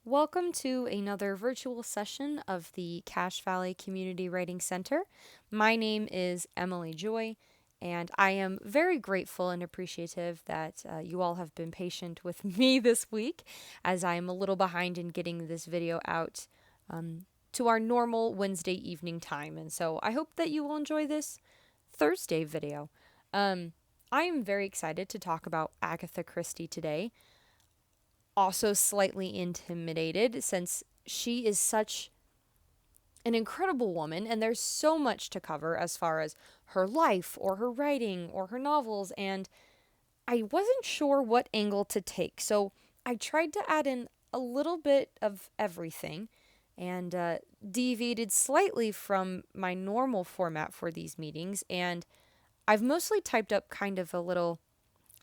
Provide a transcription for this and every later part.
Welcome to another virtual session of the Cache Valley Community Writing Center. My name is Emily Joy, and I am very grateful and appreciative that you all have been patient with me this week, as I am a little behind in getting this video out to our normal Wednesday evening time. And so I hope that you will enjoy this Thursday video. I am very excited to talk about Agatha Christie today. Also slightly intimidated since she is such an incredible woman and there's so much to cover as far as her life or her writing or her novels, and I wasn't sure what angle to take. So I tried to add in a little bit of everything and deviated slightly from my normal format for these meetings, and I've mostly typed up kind of a little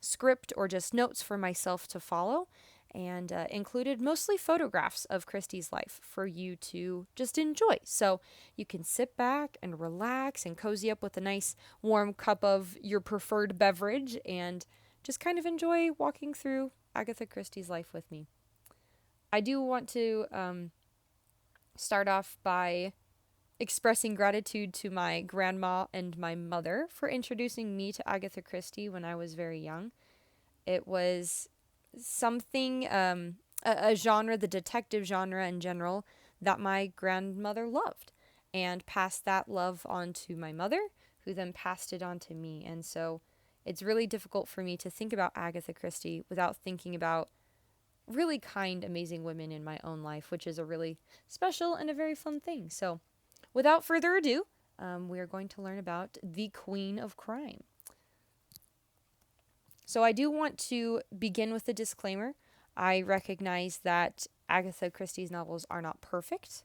script or just notes for myself to follow, and included mostly photographs of Christie's life for you to just enjoy. So you can sit back and relax and cozy up with a nice warm cup of your preferred beverage and just kind of enjoy walking through Agatha Christie's life with me. I do want to start off by expressing gratitude to my grandma and my mother for introducing me to Agatha Christie when I was very young. It was something, a genre, the detective genre in general, that my grandmother loved and passed that love on to my mother, who then passed it on to me. And so it's really difficult for me to think about Agatha Christie without thinking about really kind, amazing women in my own life, which is a really special and a very fun thing. So without further ado, we are going to learn about the Queen of Crime. So I do want to begin with a disclaimer. I recognize that Agatha Christie's novels are not perfect,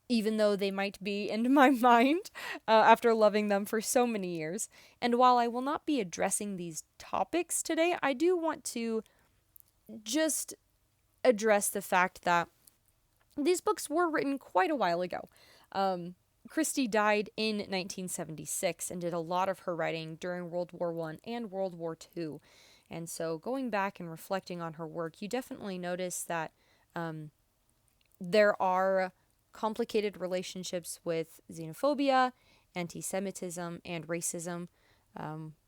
even though they might be in my mind after loving them for so many years. And while I will not be addressing these topics today, I do want to just address the fact that these books were written quite a while ago. Christie died in 1976 and did a lot of her writing during World War I and World War II. And so going back and reflecting on her work, you definitely notice that there are complicated relationships with xenophobia, antisemitism, and racism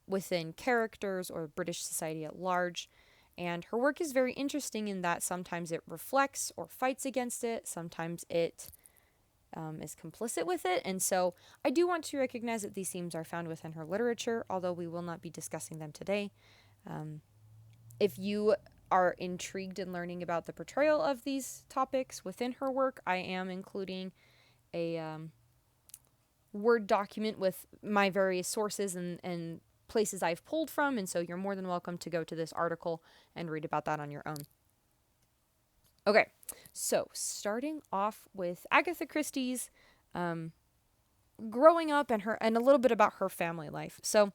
within characters or British society at large. And her work is very interesting in that sometimes it reflects or fights against it, sometimes it is complicit with it. And so I do want to recognize that these themes are found within her literature, although we will not be discussing them today. If you are intrigued in learning about the portrayal of these topics within her work, I am including a Word document with my various sources and places I've pulled from, and so you're more than welcome to go to this article and read about that on your own. Okay, so starting off with Agatha Christie's growing up and a little bit about her family life. So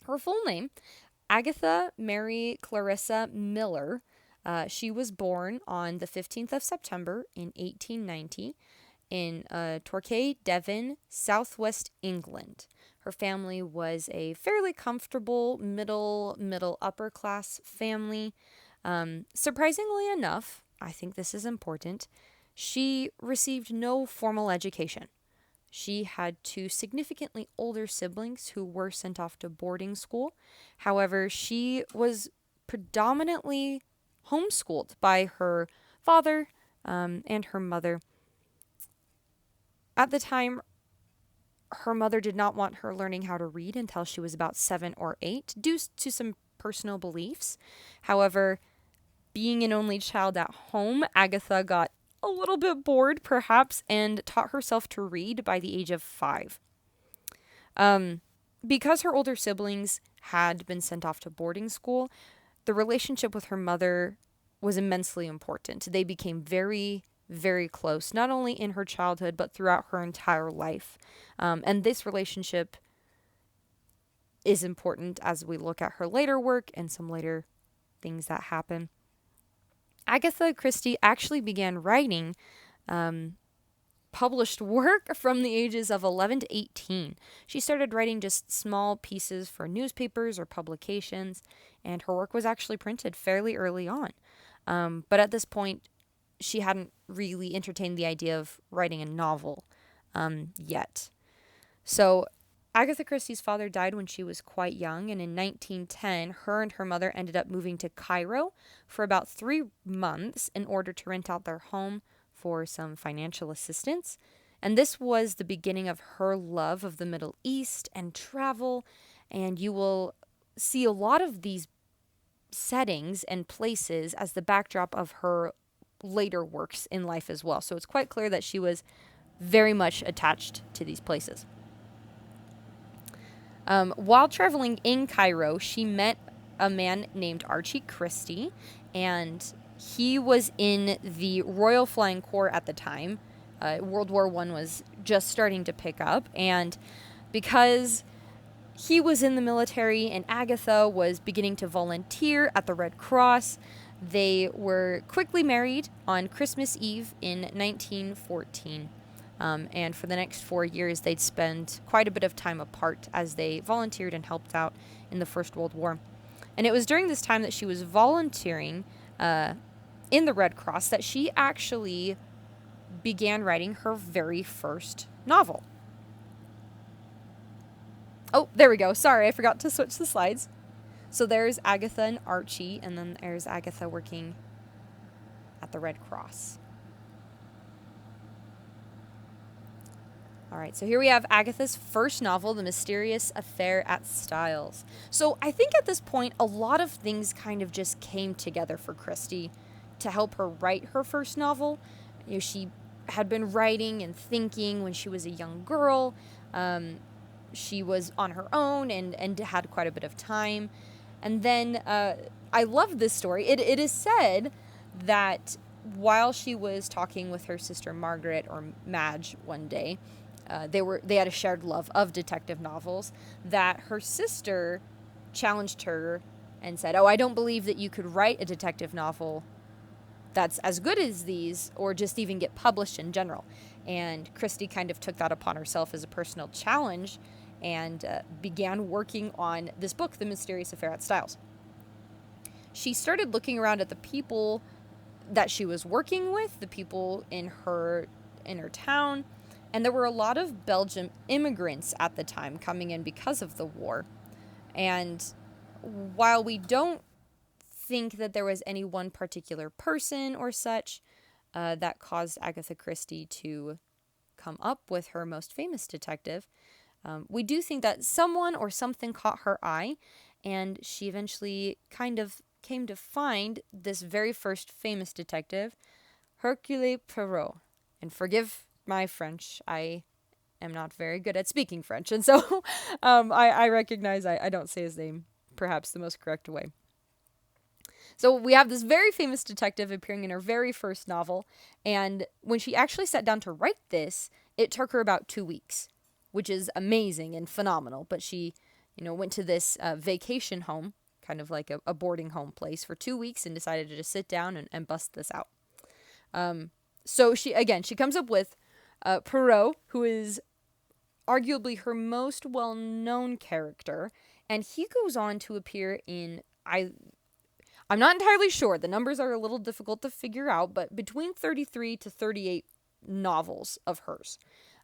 her full name, Agatha Mary Clarissa Miller. She was born on the 15th of September in 1890 in Torquay, Devon, southwest England. Her family was a fairly comfortable middle upper class family. Surprisingly enough, I think this is important, she received no formal education. She had two significantly older siblings who were sent off to boarding school. However, she was predominantly homeschooled by her father and her mother. At the time, her mother did not want her learning how to read until she was about 7 or 8, due to some personal beliefs. However, being an only child at home, Agatha got a little bit bored, perhaps, and taught herself to read by the age of 5. Because her older siblings had been sent off to boarding school, the relationship with her mother was immensely important. They became very, very close, not only in her childhood, but throughout her entire life. And this relationship is important as we look at her later work and some later things that happen. Agatha Christie actually began writing published work from the ages of 11 to 18. She started writing just small pieces for newspapers or publications, and her work was actually printed fairly early on. But at this point, she hadn't really entertained the idea of writing a novel yet. So Agatha Christie's father died when she was quite young, and in 1910, her and her mother ended up moving to Cairo for about 3 months in order to rent out their home for some financial assistance. And this was the beginning of her love of the Middle East and travel, and you will see a lot of these settings and places as the backdrop of her later works in life as well. So it's quite clear that she was very much attached to these places. While traveling in Cairo, she met a man named Archie Christie, and he was in the Royal Flying Corps at the time. World War I was just starting to pick up, and because he was in the military and Agatha was beginning to volunteer at the Red Cross, they were quickly married on Christmas Eve in 1914. And for the next 4 years, they'd spend quite a bit of time apart as they volunteered and helped out in the First World War. And it was during this time that she was volunteering in the Red Cross that she actually began writing her very first novel. Oh, there we go. Sorry, I forgot to switch the slides. So there's Agatha and Archie, and then there's Agatha working at the Red Cross. All right, so here we have Agatha's first novel, The Mysterious Affair at Styles. So I think at this point, a lot of things kind of just came together for Christie to help her write her first novel. She had been writing and thinking when she was a young girl. She was on her own and had quite a bit of time. And then I love this story. It is said that while she was talking with her sister Margaret, or Madge, one day, they had a shared love of detective novels, that her sister challenged her and said, "Oh, I don't believe that you could write a detective novel that's as good as these, or just even get published in general." And Christie kind of took that upon herself as a personal challenge and began working on this book, The Mysterious Affair at Styles. She started looking around at the people that she was working with, the people in her town, and there were a lot of Belgian immigrants at the time coming in because of the war. And while we don't think that there was any one particular person or such that caused Agatha Christie to come up with her most famous detective, we do think that someone or something caught her eye, and she eventually kind of came to find this very first famous detective, Hercule Poirot. And forgive my French, I am not very good at speaking French, and so I recognize I don't say his name perhaps the most correct way. So we have this very famous detective appearing in her very first novel, and when she actually sat down to write this, it took her about 2 weeks, which is amazing and phenomenal. But she, went to this vacation home, kind of like a boarding home place, for 2 weeks and decided to just sit down and bust this out. So she comes up with Poirot, who is arguably her most well-known character, and he goes on to appear in, I'm not entirely sure, the numbers are a little difficult to figure out, but between 33 to 38 novels of hers,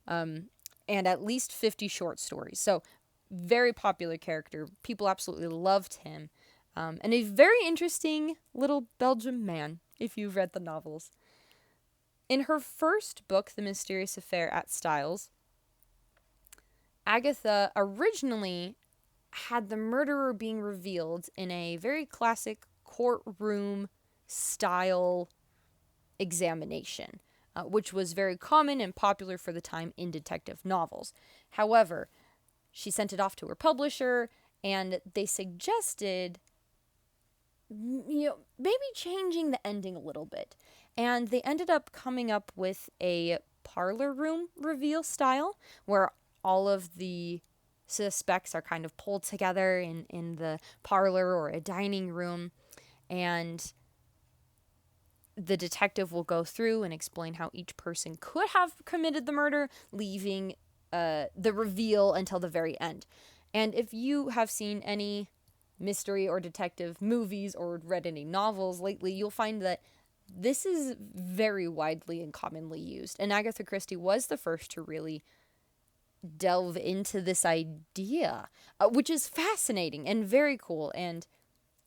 and at least 50 short stories. So very popular character. People absolutely loved him. And a very interesting little Belgian man, if you've read the novels. In her first book, The Mysterious Affair at Styles, Agatha originally had the murderer being revealed in a very classic courtroom style examination, which was very common and popular for the time in detective novels. However, she sent it off to her publisher, and they suggested, maybe changing the ending a little bit. And they ended up coming up with a parlor room reveal style, where all of the suspects are kind of pulled together in the parlor or a dining room, and the detective will go through and explain how each person could have committed the murder, leaving the reveal until the very end. And if you have seen any mystery or detective movies or read any novels lately, you'll find that this is very widely and commonly used. And Agatha Christie was the first to really delve into this idea, which is fascinating and very cool and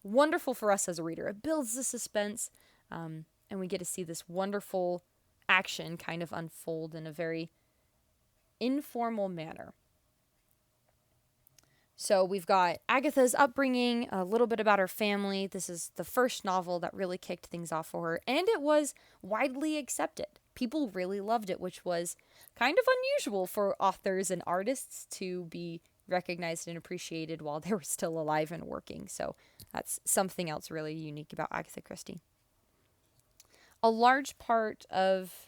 wonderful for us as a reader. It builds the suspense, and we get to see this wonderful action kind of unfold in a very informal manner. So we've got Agatha's upbringing, a little bit about her family. This is the first novel that really kicked things off for her, and it was widely accepted. People really loved it, which was kind of unusual for authors and artists to be recognized and appreciated while they were still alive and working. So that's something else really unique about Agatha Christie. A large part of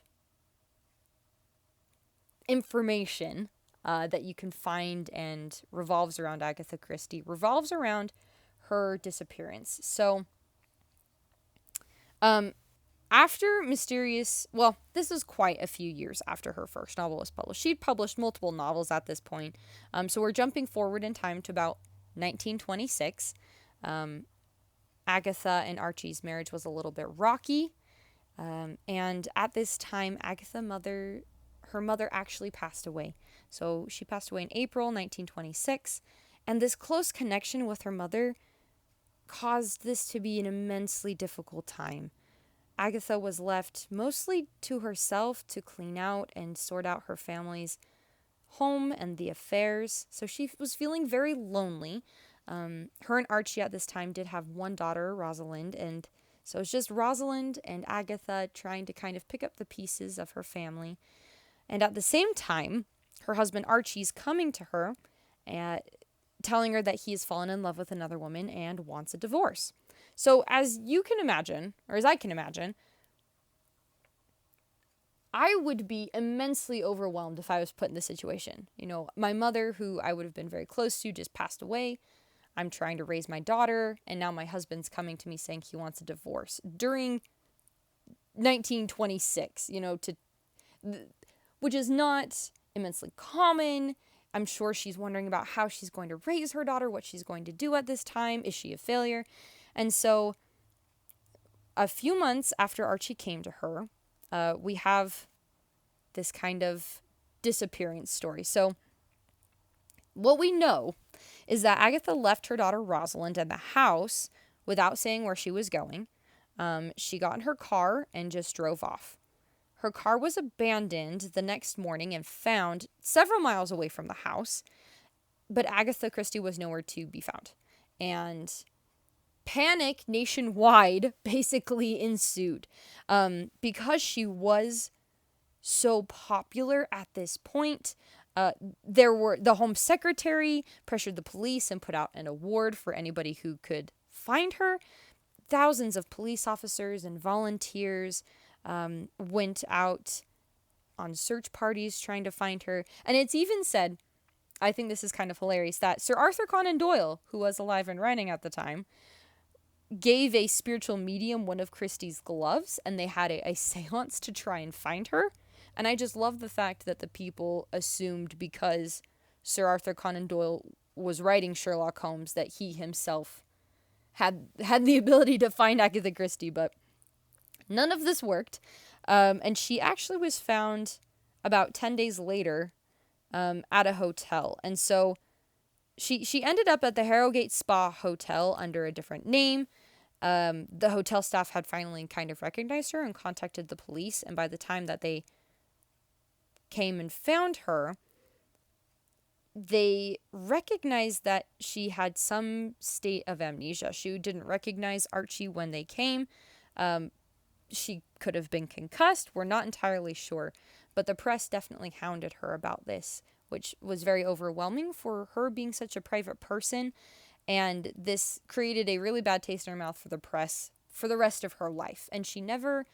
information that you can find and revolves around Agatha Christie revolves around her disappearance. So, after this is quite a few years after her first novel was published. She'd published multiple novels at this point. So we're jumping forward in time to about 1926. Agatha and Archie's marriage was a little bit rocky. And at this time, her mother actually passed away. So she passed away in April 1926, and this close connection with her mother caused this to be an immensely difficult time. Agatha was left mostly to herself to clean out and sort out her family's home and the affairs, so she was feeling very lonely. Her and Archie at this time did have one daughter, Rosalind, and so it's just Rosalind and Agatha trying to kind of pick up the pieces of her family. And at the same time, her husband Archie's coming to her and telling her that he has fallen in love with another woman and wants a divorce. So as you can imagine, or as I can imagine, I would be immensely overwhelmed if I was put in this situation. You know, my mother, who I would have been very close to, just passed away. I'm trying to raise my daughter, and now my husband's coming to me saying he wants a divorce during 1926, which is not immensely common. I'm sure she's wondering about how she's going to raise her daughter, what she's going to do at this time. Is she a failure? And so a few months after Archie came to her, we have this kind of disappearance story. So what we know is that Agatha left her daughter Rosalind at the house without saying where she was going. She got in her car and just drove off. Her car was abandoned the next morning and found several miles away from the house, but Agatha Christie was nowhere to be found. And panic nationwide basically ensued. Because she was so popular at this point, the Home Secretary pressured the police and put out an award for anybody who could find her. Thousands of police officers and volunteers went out on search parties trying to find her. And it's even said, I think this is kind of hilarious, that Sir Arthur Conan Doyle, who was alive and writing at the time, gave a spiritual medium one of Christie's gloves, and they had a seance to try and find her. And I just love the fact that the people assumed because Sir Arthur Conan Doyle was writing Sherlock Holmes that he himself had the ability to find Agatha Christie, but none of this worked. And she actually was found about 10 days later at a hotel. And so she ended up at the Harrogate Spa Hotel under a different name. The hotel staff had finally kind of recognized her and contacted the police. And by the time that they came and found her, they recognized that she had some state of amnesia. She didn't recognize Archie when they came. She could have been concussed. We're not entirely sure. But the press definitely hounded her about this, which was very overwhelming for her being such a private person. And this created a really bad taste in her mouth for the press for the rest of her life. And she never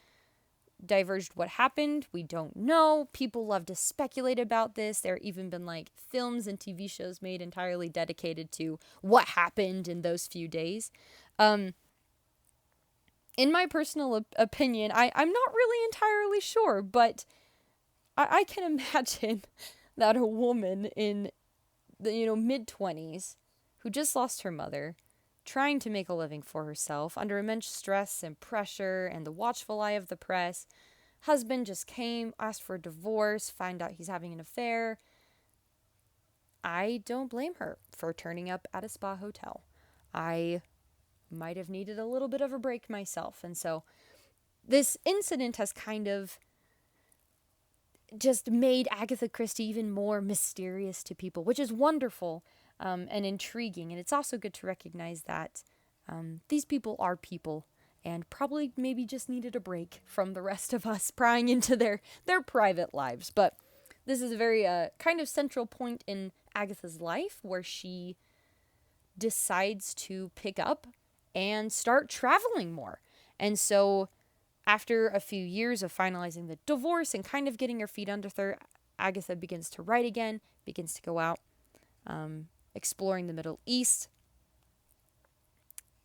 diverged what happened. We don't know. People love to speculate about this. There have even been films and TV shows made entirely dedicated to what happened in those few days. In my personal opinion, I'm not really entirely sure, but I can imagine that a woman in the mid-20s who just lost her mother trying to make a living for herself under immense stress and pressure and the watchful eye of the press. Husband just came, asked for a divorce, find out he's having an affair. I don't blame her for turning up at a spa hotel. I might have needed a little bit of a break myself. And so this incident has kind of just made Agatha Christie even more mysterious to people, which is wonderful and intriguing. And it's also good to recognize that these people are people and probably maybe just needed a break from the rest of us prying into their private lives. But this is a very kind of central point in Agatha's life where she decides to pick up and start traveling more. And so after a few years of finalizing the divorce and kind of getting her feet under her, Agatha begins to write again, begins to go out, exploring the Middle East,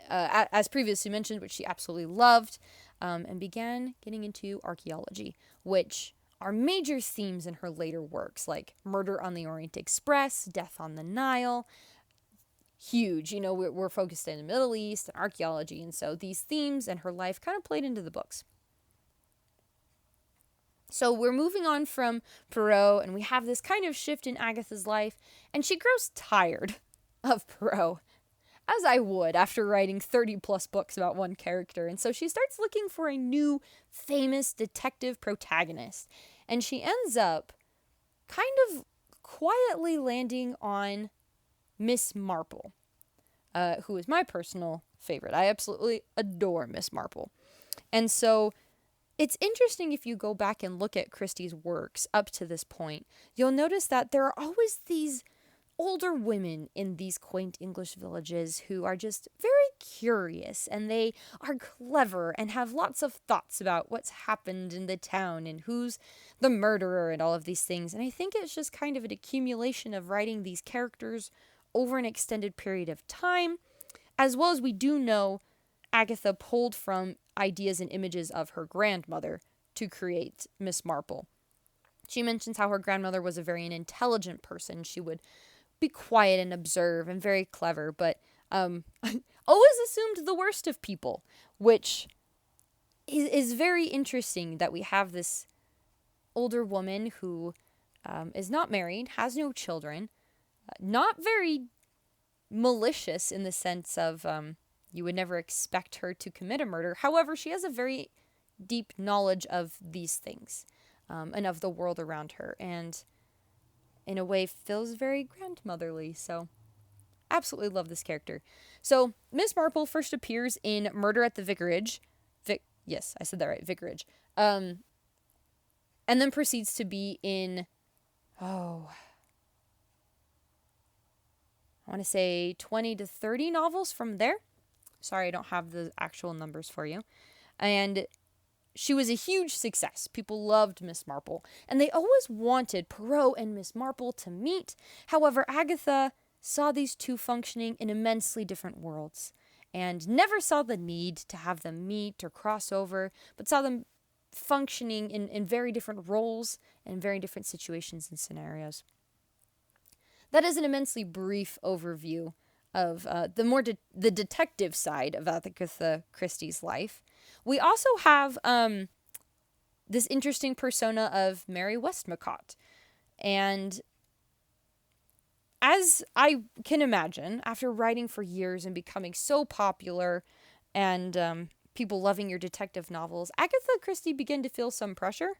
as previously mentioned, which she absolutely loved, and began getting into archaeology, which are major themes in her later works, like Murder on the Orient Express, Death on the Nile. Huge, we're focused in the Middle East and archaeology, and so these themes and her life kind of played into the books. So we're moving on from Poirot, and we have this kind of shift in Agatha's life, and she grows tired of Poirot, as I would after writing 30 plus books about one character. And so she starts looking for a new famous detective protagonist, and she ends up kind of quietly landing on Miss Marple, who is my personal favorite. I absolutely adore Miss Marple. And so it's interesting if you go back and look at Christie's works up to this point, you'll notice that there are always these older women in these quaint English villages who are just very curious, and they are clever and have lots of thoughts about what's happened in the town and who's the murderer and all of these things. And I think it's just kind of an accumulation of writing these characters over an extended period of time, as well as we do know Agatha pulled from ideas and images of her grandmother to create Miss Marple. She mentions how her grandmother was a very intelligent person. She would be quiet and observe and very clever, but always assumed the worst of people, which is very interesting that we have this older woman who is not married, has no children, not very malicious in the sense of you would never expect her to commit a murder. However, she has a very deep knowledge of these things and of the world around her, and in a way feels very grandmotherly. So absolutely love this character. So Miss Marple first appears in Murder at the Vicarage. Yes, I said that right, Vicarage. And then proceeds to be in, I want to say 20 to 30 novels from there. Sorry, I don't have the actual numbers for you. And she was a huge success. People loved Miss Marple, and they always wanted Poirot and Miss Marple to meet. However, Agatha saw these two functioning in immensely different worlds and never saw the need to have them meet or cross over, but saw them functioning in very different roles and very different situations and scenarios. That is an immensely brief overview of the detective side of Agatha Christie's life. We also have this interesting persona of Mary Westmacott. And as I can imagine, after writing for years and becoming so popular and people loving your detective novels, Agatha Christie began to feel some pressure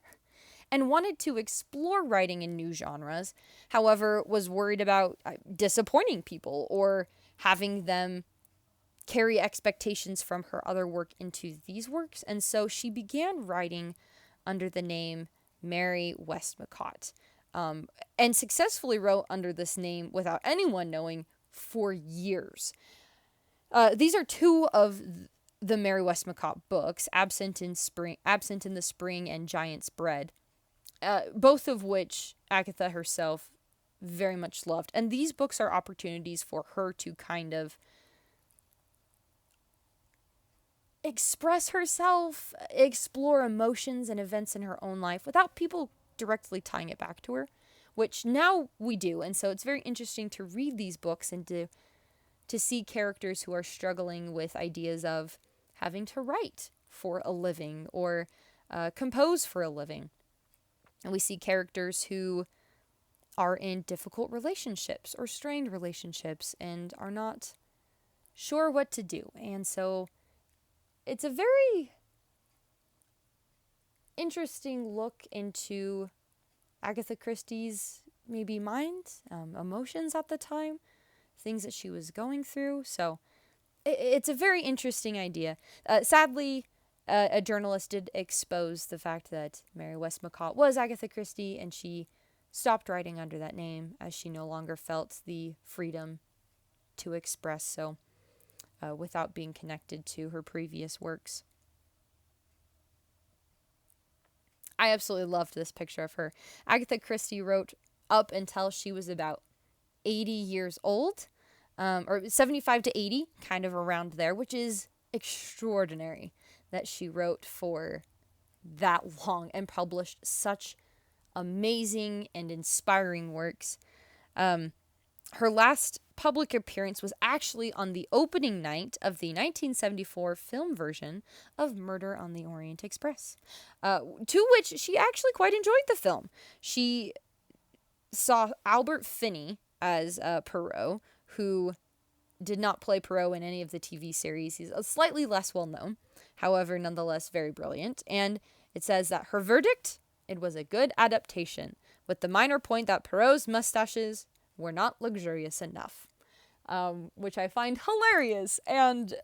and wanted to explore writing in new genres. However, was worried about disappointing people or having them carry expectations from her other work into these works. And so she began writing under the name Mary Westmacott, and successfully wrote under this name without anyone knowing for years. These are two of the Mary Westmacott books, Absent in the Spring and Giant's Bread, both of which Agatha herself very much loved. And these books are opportunities for her to kind of express herself, explore emotions and events in her own life without people directly tying it back to her, which now we do. And so it's very interesting to read these books and to to see characters who are struggling with ideas of having to write for a living or compose for a living. And we see characters who are in difficult relationships or strained relationships and are not sure what to do. And so it's a very interesting look into Agatha Christie's maybe mind, emotions at the time, things that she was going through. So it's a very interesting idea. Sadly, a journalist did expose the fact that Mary Westmacott was Agatha Christie, and she stopped writing under that name as she no longer felt the freedom to express so without being connected to her previous works. I absolutely loved this picture of her. Agatha Christie wrote up until she was about 80 years old, or 75 to 80, kind of around there, which is extraordinary that she wrote for that long and published such amazing and inspiring works. Her last public appearance was actually on the opening night of the 1974 film version of Murder on the Orient Express, to which she actually quite enjoyed the film. She saw Albert Finney as Poirot, who did not play Poirot in any of the TV series. He's slightly less well known, however, nonetheless very brilliant. And it says that her verdict, it was a good adaptation, with the minor point that Poirot's mustaches were not luxurious enough, which I find hilarious. And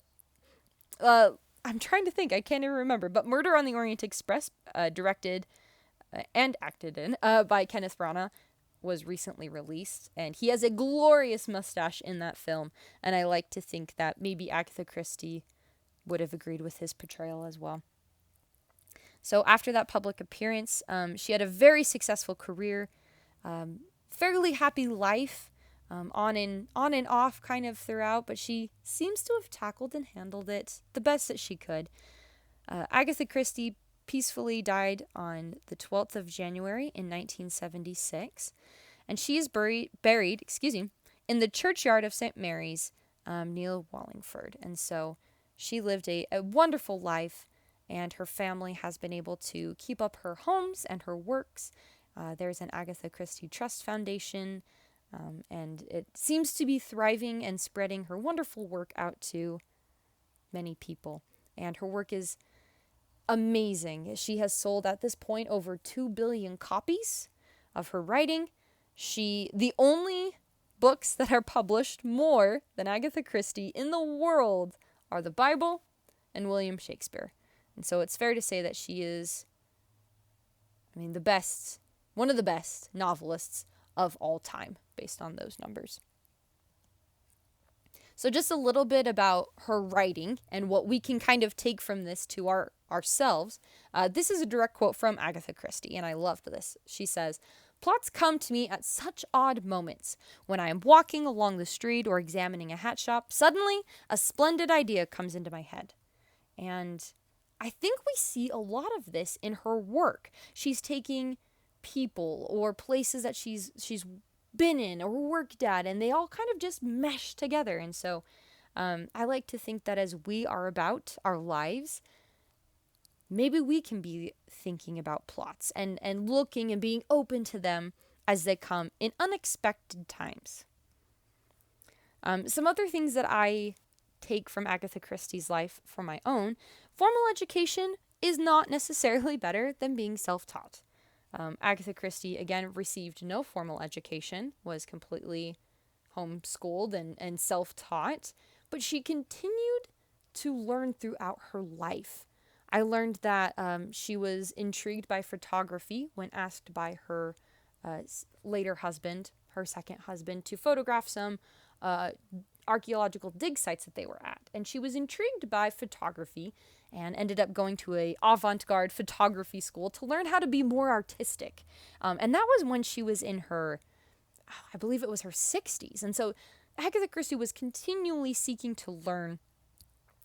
I'm trying to think, I can't even remember, but Murder on the Orient Express, directed and acted in by Kenneth Branagh, was recently released, and he has a glorious mustache in that film, and I like to think that maybe Agatha Christie would have agreed with his portrayal as well. So after that public appearance, she had a very successful career, fairly happy life, on and off kind of throughout, but she seems to have tackled and handled it the best that she could. Agatha Christie peacefully died on the 12th of January in 1976, and she is buried in the churchyard of St. Mary's, near Wallingford. And so she lived a wonderful life, and her family has been able to keep up her homes and her works. There's an Agatha Christie Trust Foundation, and it seems to be thriving and spreading her wonderful work out to many people. And her work is amazing. She has sold at this point over 2 billion copies of her writing. The only books that are published more than Agatha Christie in the world are the Bible and William Shakespeare. And so it's fair to say that she is, one of the best novelists of all time, based on those numbers. So just a little bit about her writing and what we can kind of take from this to ourselves. This is a direct quote from Agatha Christie, and I loved this. She says, "Plots come to me at such odd moments. When I am walking along the street or examining a hat shop, suddenly a splendid idea comes into my head." And I think we see a lot of this in her work. She's taking people or places that she's been in or worked at, and they all kind of just mesh together. And so I like to think that as we are about our lives, maybe we can be thinking about plots and looking and being open to them as they come in unexpected times. Some other things that I take from Agatha Christie's life for my own: formal education is not necessarily better than being self-taught. Agatha Christie, again, received no formal education, was completely homeschooled and self-taught, but she continued to learn throughout her life. I learned that she was intrigued by photography when asked by her later husband, her second husband, to photograph some archaeological dig sites that they were at. And she was intrigued by photography and ended up going to a avant-garde photography school to learn how to be more artistic. And that was when she was in her, I believe it was her 60s. And so Agatha Christie was continually seeking to learn,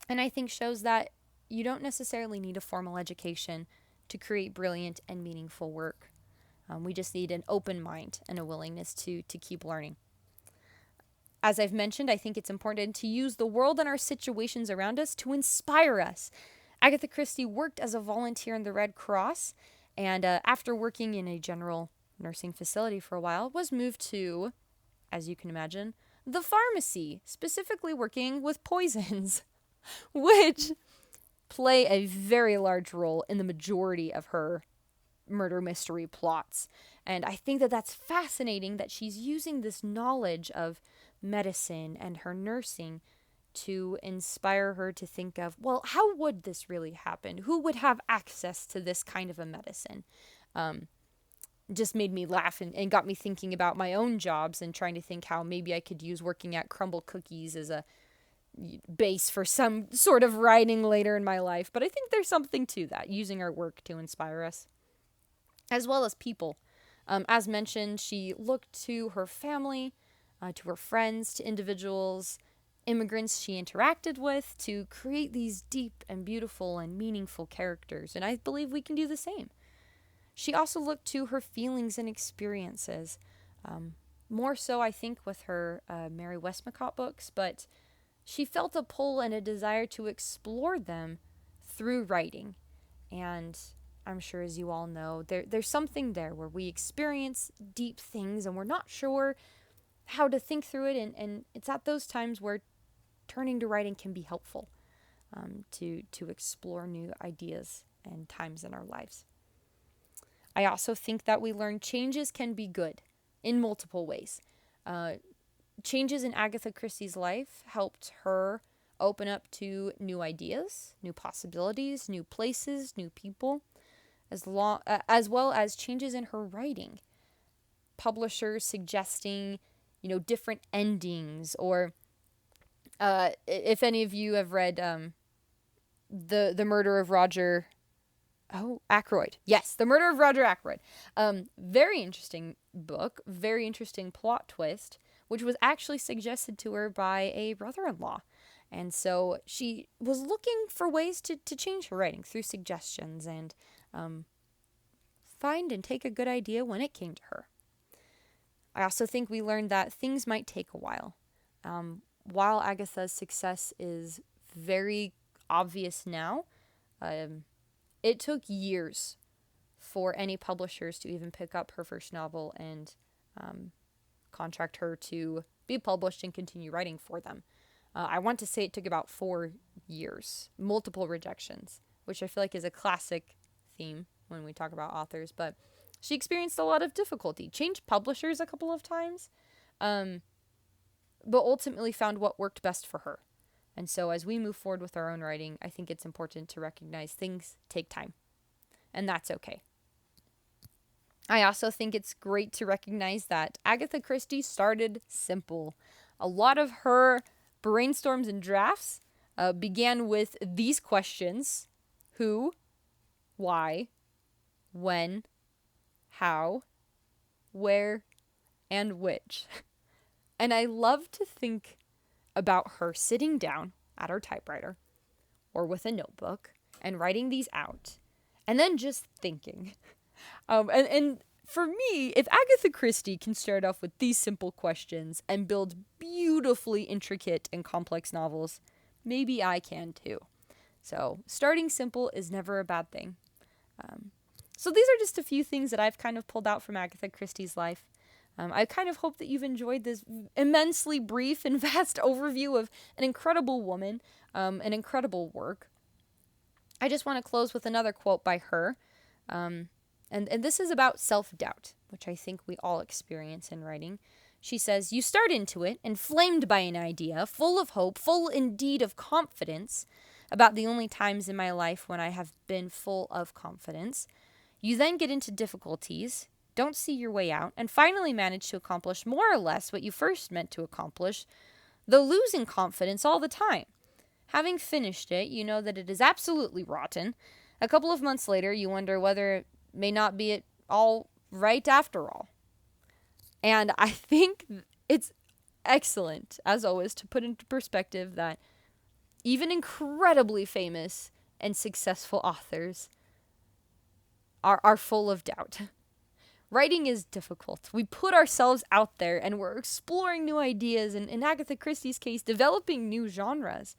and I think shows that you don't necessarily need a formal education to create brilliant and meaningful work. We just need an open mind and a willingness to keep learning. As I've mentioned, I think it's important to use the world and our situations around us to inspire us. Agatha Christie worked as a volunteer in the Red Cross, and after working in a general nursing facility for a while, was moved to, as you can imagine, the pharmacy, specifically working with poisons, which play a very large role in the majority of her murder mystery plots. And I think that that's fascinating that she's using this knowledge of medicine and her nursing to inspire her to think of, well, how would this really happen? Who would have access to this kind of a medicine? Just made me laugh and got me thinking about my own jobs and trying to think how maybe I could use working at Crumble Cookies as a base for some sort of writing later in my life. But I think there's something to that, using our work to inspire us, as well as people. As mentioned, she looked to her family, to her friends, to individuals, immigrants she interacted with to create these deep and beautiful and meaningful characters. And I believe we can do the same. She also looked to her feelings and experiences, more so, I think, with her Mary Westmacott books, but she felt a pull and a desire to explore them through writing. And I'm sure, as you all know, there's something there where we experience deep things and we're not sure how to think through it. And it's at those times where turning to writing can be helpful to explore new ideas and times in our lives. I also think that we learn changes can be good in multiple ways. Changes in Agatha Christie's life helped her open up to new ideas, new possibilities, new places, new people, as well as changes in her writing. Publishers suggesting, different endings, or if any of you have read the Murder of Roger Ackroyd. Yes, The Murder of Roger Ackroyd. Very interesting book, very interesting plot twist, which was actually suggested to her by a brother-in-law. And so she was looking for ways to change her writing through suggestions and find and take a good idea when it came to her. I also think we learned that things might take a while. While Agatha's success is very obvious now, it took years for any publishers to even pick up her first novel and contract her to be published and continue writing for them. I want to say it took about 4 years, multiple rejections, which I feel like is a classic theme when we talk about authors. But she experienced a lot of difficulty, changed publishers a couple of times, but ultimately found what worked best for her. And so as we move forward with our own writing, I think it's important to recognize things take time, and that's okay. I also think it's great to recognize that Agatha Christie started simple. A lot of her brainstorms and drafts began with these questions: who, why, when, how, where, and which. And I love to think about her sitting down at her typewriter or with a notebook and writing these out and then just thinking. And for me, if Agatha Christie can start off with these simple questions and build beautifully intricate and complex novels, maybe I can too. So starting simple is never a bad thing. So these are just a few things that I've kind of pulled out from Agatha Christie's life. I kind of hope that you've enjoyed this immensely brief and vast overview of an incredible woman, an incredible work. I just want to close with another quote by her. And this is about self-doubt, which I think we all experience in writing. She says, "You start into it, inflamed by an idea, full of hope, full indeed of confidence, about the only times in my life when I have been full of confidence. You then get into difficulties, don't see your way out, and finally manage to accomplish more or less what you first meant to accomplish, though losing confidence all the time. Having finished it, you know that it is absolutely rotten. A couple of months later, you wonder whether it may not be it all right after all." And I think it's excellent, as always, to put into perspective that even incredibly famous and successful authors are full of doubt. writing is difficult. We put ourselves out there and we're exploring new ideas, and in Agatha Christie's case, developing new genres.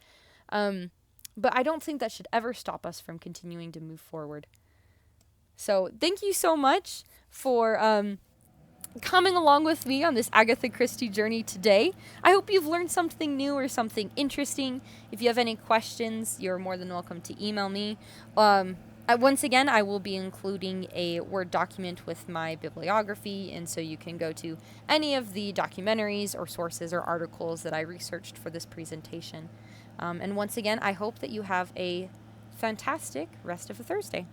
But I don't think that should ever stop us from continuing to move forward. So thank you so much for coming along with me on this Agatha Christie journey today. I hope you've learned something new or something interesting. If you have any questions, you're more than welcome to email me. Once again, I will be including a Word document with my bibliography, and so you can go to any of the documentaries or sources or articles that I researched for this presentation. And once again, I hope that you have a fantastic rest of the Thursday.